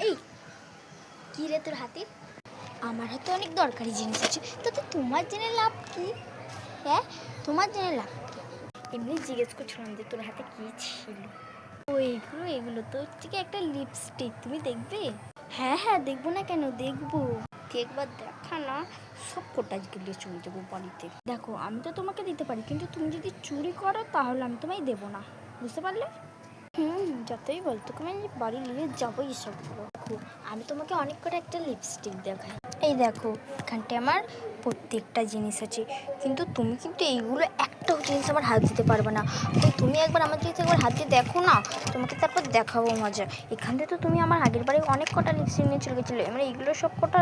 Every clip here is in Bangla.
এই কি রে তোর হাতে? আমার হাতে অনেক দরকারি জিনিস আছে, তাতে তোমার জেনে লাভ কি? হ্যাঁ, তোমার জেনে লাভ কি? এমনি জিজ্ঞেস করছিলাম যে তোর হাতে কি ছিল। ও এগুলো তো হচ্ছে একটা লিপস্টিক, তুমি দেখবে? হ্যাঁ হ্যাঁ, দেখবো না কেন, দেখবো। একবার দেখা না, সব কোটা গেলে চলে যাবো বাড়িতে। দেখো, আমি তো তোমাকে দিতে পারি, কিন্তু তুমি যদি চুরি করো তাহলে আমি তোমায় দেবো না, বুঝতে পারলে? যতই বল, তোকে আমি বাড়ি নিয়ে যাবোই সবগুলো। আমি তোমাকে অনেক করে একটা লিপস্টিক দেখাই। এই দেখো, এখানটায় আমার প্রত্যেকটা জিনিস আছে, কিন্তু তুমি কিন্তু এইগুলো একটাও জিনিস আমার হাত দিতে পারবে না। তো তুমি একবার আমার জিনিস একবার হাত দিয়ে দেখো না, তোমাকে তারপর দেখাবো মজা। এখানটা তো তুমি আমার আগের বারে অনেক কটা লিপস্টিক নিয়ে চলে গেছিলো, মানে এগুলো সব কটা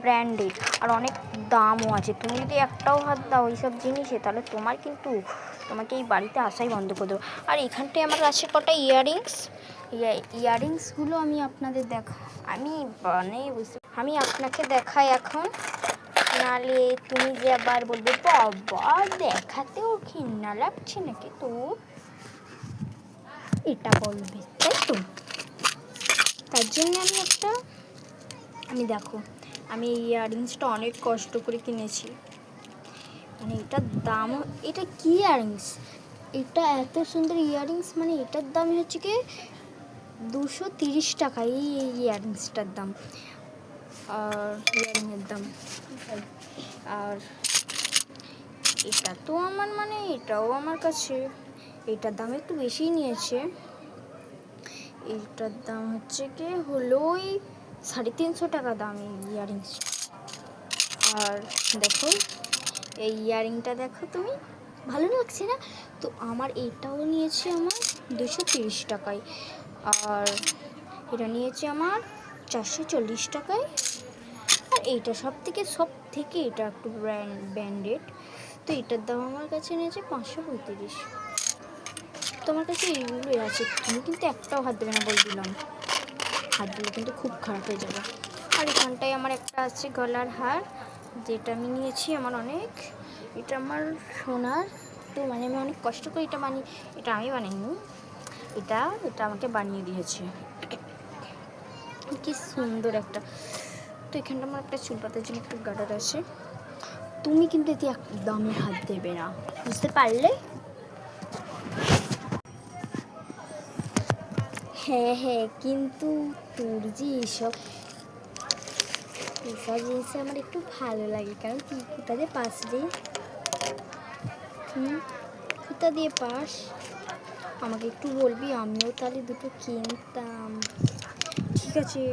ব্র্যান্ডেড আর অনেক দামও আছে। তুমি যদি একটাও হাত দাও এইসব জিনিসে, তাহলে তোমাকে এই বাড়িতে আসাই বন্ধ করে দেবো। আর এখানটায় আমার আছে কটা ইয়াররিংসগুলো আমি আপনাকে আপনাকে দেখাই এখন, নালে তুমি যে আবার বলবে বাবা দেখাতেও ঘৃণা লাগছে নাকি তোর, এটা বলবে, তাই তো? তার জন্য দেখো, আমি এই ইয়াররিংসটা অনেক কষ্ট করে কিনেছি। মানে এটার দাম, এটা কি ইয়াররিংস, এটা এত সুন্দর ইয়াররিংস, মানে এটার দাম হচ্ছে কি 230 টাকা। এই ইয়াররিংসটার দাম, আর ইয়াররিংয়ের দাম। আর এটা তো এটাও আমার কাছে, এটার দাম একটু বেশিই নিয়েছে। এইটার দাম হচ্ছে কি হলো ওই 350 টাকা দাম এই ইয়াররিংস। আর দেখো, এই ইয়াররিংটা দেখো তুমি, ভালো লাগছে না? তো আমার এটাও নিয়েছে আমার 230 টাকায়, আর এটা নিয়েছে আমার 440 টাকায়। আর এইটা সব থেকে এটা একটু ব্র্যান্ডেড, তো এটার দাম আমার কাছে নিয়েছে 535। তোমার কাছে এইগুলোই আছে, তুমি কিন্তু একটাও হাত দেবে না বলে দিলাম, হাত দিলে কিন্তু খুব খারাপ হয়ে যাবে। আর এখানটায় আমার একটা আছে গলার হার, যেটা আমি নিয়েছি এটা আমার সোনার। তো আমি অনেক কষ্ট করে এটা আমি বানাইনি, এটা আমাকে বানিয়ে দিয়েছে। কি সুন্দর একটা। তো এখানটা আমার একটা চুল পাতার জন্য একটু গার্ডার আছে, তুমি কিন্তু এতে একদমই হাত দেবে না, বুঝতে পারলে? হ্যাঁ হ্যাঁ, কিন্তু তোর যে এইসব জিনিস আমার একটু ভালো লাগে, কারণ তুই কোথা দিয়ে পাস রে? কোথা দিয়ে পাস আমাকে একটু বলবি, আমিও তাহলে দুটো কিনতাম। ঠিক আছে।